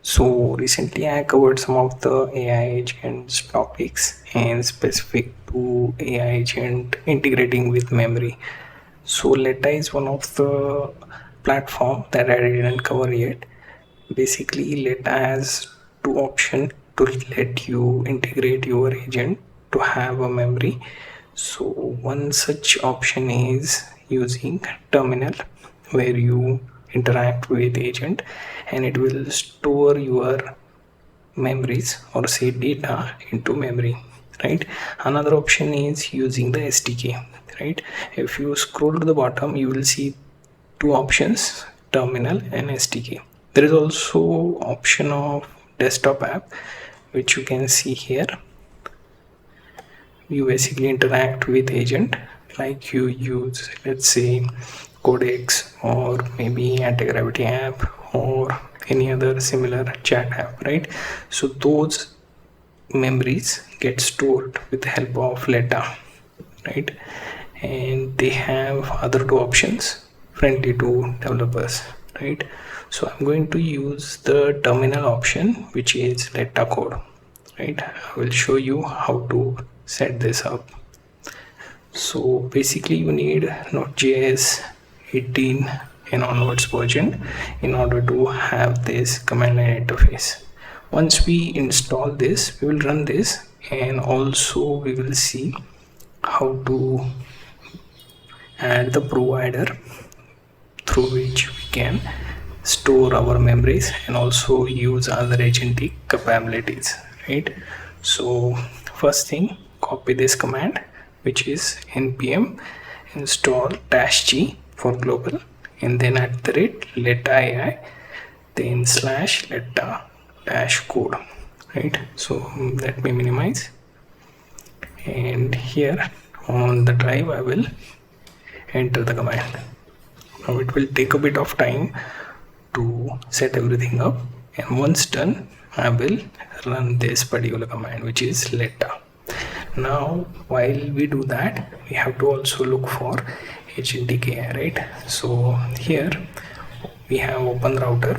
So recently I covered some of the AI agents topics and specific to AI agent integrating with memory. So Letta is one of the platform that I didn't cover yet. Basically Letta has two options to let you integrate your agent to have a memory. So one such option is using terminal, where you interact with agent and it will store your memories or say data into memory, right? Another option is using the SDK, right? If you scroll to the bottom you will see two options, terminal and SDK. There is also option of desktop app, which you can see here. You basically interact with agent like you use, let's say, codex or maybe anti-gravity app or any other similar chat app, right? So those memories get stored with the help of Letta, right? And they have other two options friendly to developers, right? So I'm going to use the terminal option, which is Letta code, right? I will show you how to set this up. So basically you need Node.js 18 and onwards version in order to have this command line interface. Once we install this, we will run this, and also we will see how to add the provider through which we can store our memories and also use other agentic capabilities, right? So first thing, copy this command, which is npm install -g for global, and then @letta AI, then /letta -code, right? So let me minimize, and here on the drive I will enter the command. Now it will take a bit of time to set everything up, and once done I will run this particular command, which is Letta. Now while we do that, we have to also look for agentic AI, right? So here we have open router.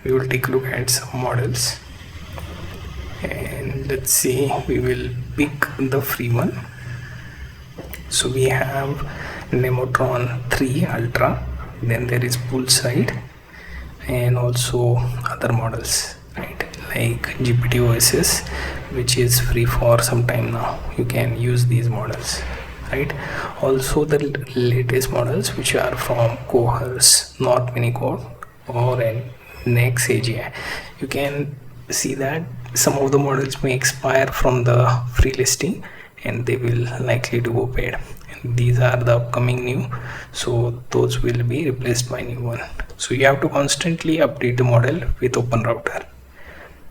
We will take a look at some models, and let's see, we will pick the free one. So we have Nemotron 3 Ultra, then there is Poolside, and also other models, right? Like GPT OSS, which is free for some time now. You can use these models, right? Also the latest models, which are from Cohers, North Minicode, or Next AGI. You can see that some of the models may expire from the free listing and they will likely to go paid. And these are the upcoming new, so those will be replaced by new one. So you have to constantly update the model with open router.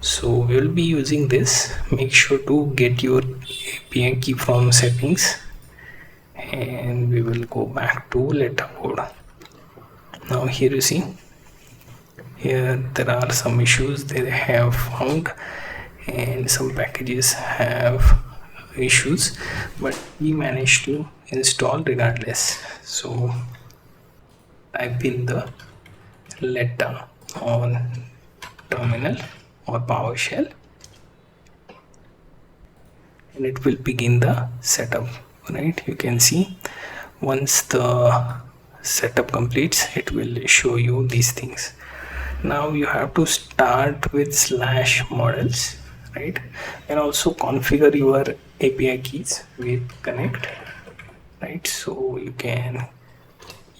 So we will be using this. Make sure to get your API key from settings, and we will go back to Letta code. Now here you see, here there are some issues they have found, and some packages have issues, but we managed to install regardless. So type in the Letta on terminal or PowerShell, and it will begin the setup, right? You can see once the setup completes, it will show you these things. Now you have to start with /models, right? And also configure your API keys with connect, right? So you can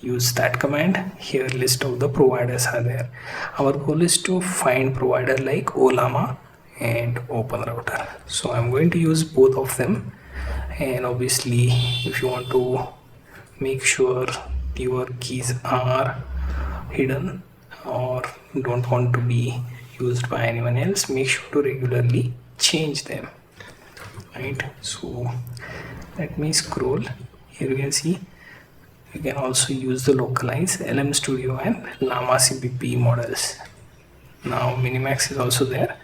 use that command. Here list of the providers are there. Our goal is to find provider like Olama and open router, so I'm going to use both of them. And obviously if you want to make sure your keys are hidden or don't want to be used by anyone else, make sure to regularly change them, right? So let me scroll. Here you can see you can also use the localized LM Studio and Llama CPP models. Now Minimax is also there,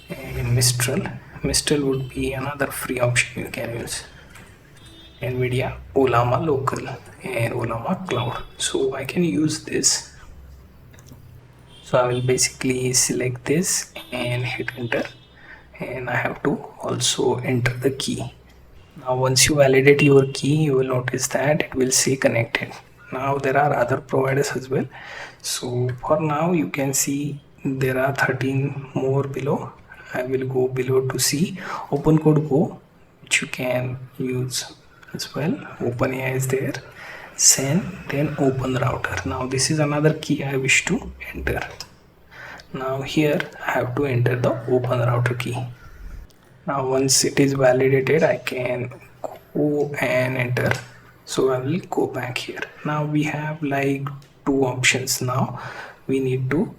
and Mistral would be another free option you can use. NVIDIA Olama Local and Olama Cloud. So I can use this. So I will basically select this and hit enter, and I have to also enter the key. Now once you validate your key, you will notice that it will say connected. Now there are other providers as well, so for now you can see there are 13 more below. I will go below to see open code go, which you can use as well. OpenAI is there, send, then open router. Now this is another key I wish to enter. Now here I have to enter the open router key. Now once it is validated, I can go and enter. So I will go back here. Now we have like two options. Now we need to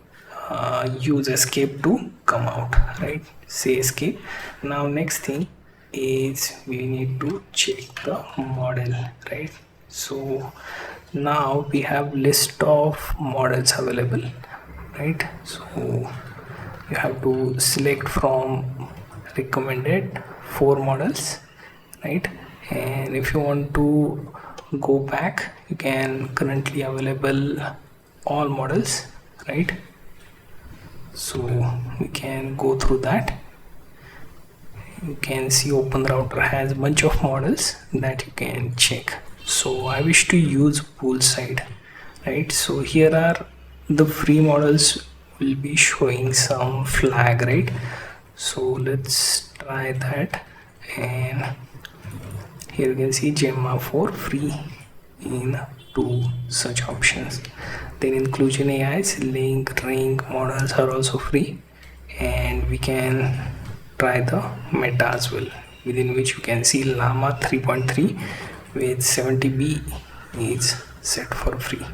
use escape to come out, right? Say escape. Now next thing is we need to check the model, right? So now we have list of models available, right? So you have to select from recommended 4 models, right? And if you want to go back, you can currently available all models, right? So we can go through that. You can see open router has a bunch of models that you can check. So I wish to use poolside, right? So here are the free models will be showing some flag, right? So let's try that, and here you can see Gemma for free in 2 such options. Then inclusion AIs, link, ring models are also free, and we can try the meta as well, within which you can see llama 3.3 with 70B is set for free.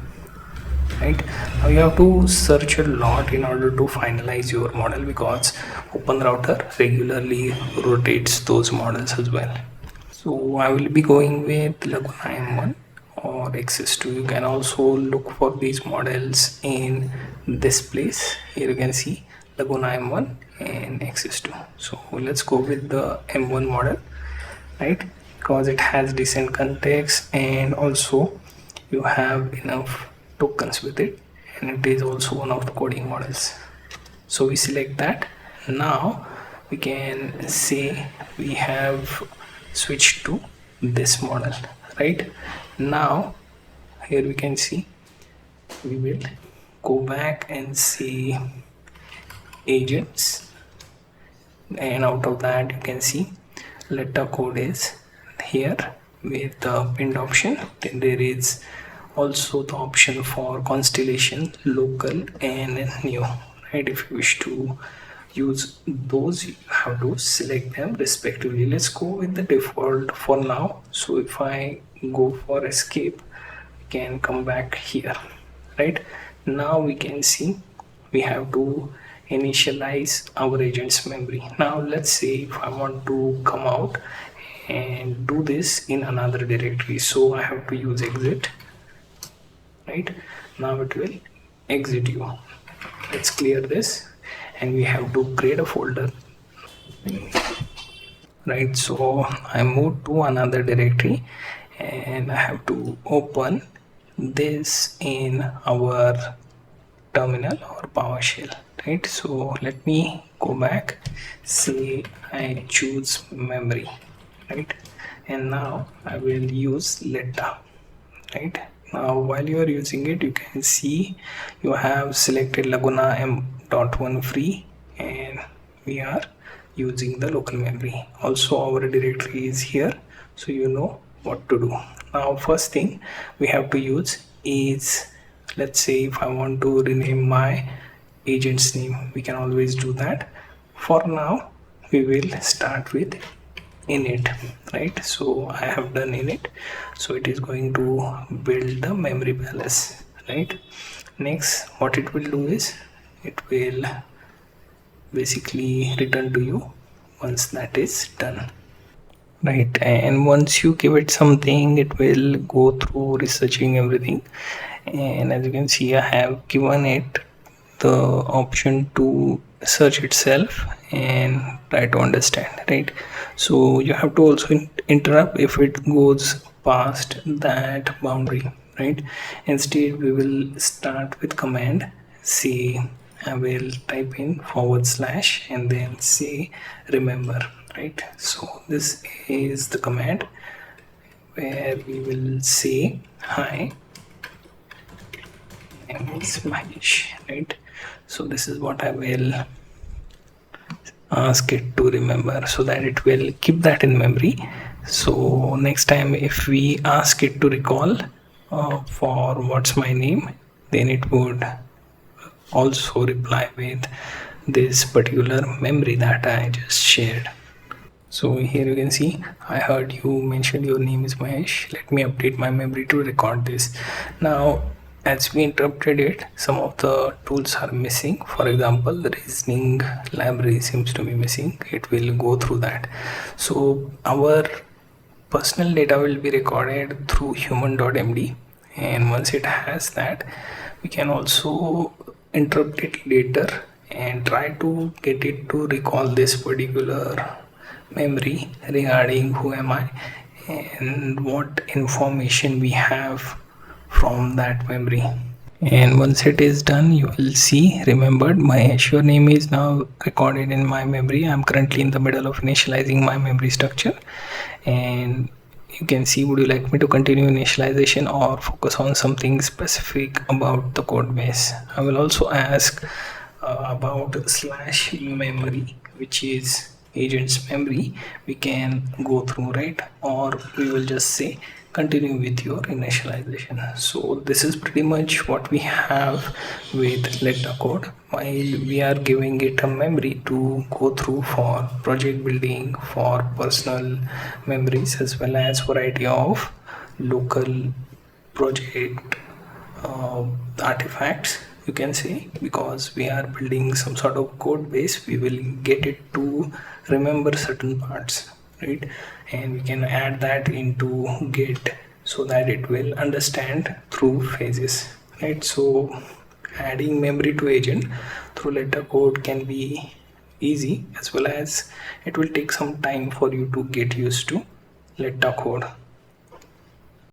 Right now you have to search a lot in order to finalize your model, because open router regularly rotates those models as well. So I will be going with Laguna M1 or Access2. You can also look for these models in this place. Here you can see Laguna M1 and Access2. So let's go with the M1 model, right? Because it has decent context and also you have enough tokens with it, and it is also one of the coding models. So we select that. Now we can say we have switched to this model, right? Now here we can see we will go back and see agents, and out of that you can see Letta code is here with the pinned option. Then there is also the option for constellation, local and new, right? If you wish to use those, you have to select them respectively. Let's go with the default for now. So if I go for escape, we can come back here, right? Now we can see we have to initialize our agent's memory. Now let's say if I want to come out and do this in another directory, so I have to use exit, right? Now it will exit you. Let's clear this, and we have to create a folder, right? So I moved to another directory and I have to open this in our terminal or PowerShell, right? So let me go back, say I choose memory, right? And now I will use Letta, right? Now while you are using it, you can see you have selected Laguna M.1 free, and we are using the local memory. Also our directory is here, so you know what to do. Now first thing we have to use is, let's say if I want to rename my agent's name, we can always do that. For now we will start with init, right? So I have done init, so it is going to build the memory palace, right? Next what it will do is it will basically return to you once that is done, right? And once you give it something, it will go through researching everything, and as you can see I have given it the option to search itself and try to understand, right? So you have to also interrupt if it goes past that boundary, right? Instead we will start with command, say I will type in / and then say remember, right? So this is the command where we will say hi, name is Mahesh, right? So this is what I will ask it to remember so that it will keep that in memory. So next time if we ask it to recall for what's my name, then it would also reply with this particular memory that I just shared. So here you can see I heard you mentioned your name is Mahesh. Let me update my memory to record this. Now as we interrupted it, some of the tools are missing. For example, the reasoning library seems to be missing. It will go through that. So our personal data will be recorded through human.md, and once it has that, we can also interrupt it later and try to get it to recall this particular memory regarding who am I and what information we have from that memory. And once it is done, you will see remembered Mahesh. Your name is now recorded in my memory. I'm currently in the middle of initializing my memory structure, and you can see, would you like me to continue initialization or focus on something specific about the code base? I will also ask about /memory, which is agent's memory. We can go through, right? Or we will just say continue with your initialization. So this is pretty much what we have with Letta code. While we are giving it a memory to go through for project building, for personal memories, as well as variety of local project artifacts, you can say, because we are building some sort of code base, we will get it to remember certain parts, right? And we can add that into Git so that it will understand through phases, right? So adding memory to agent through Letta code can be easy, as well as it will take some time for you to get used to Letta code.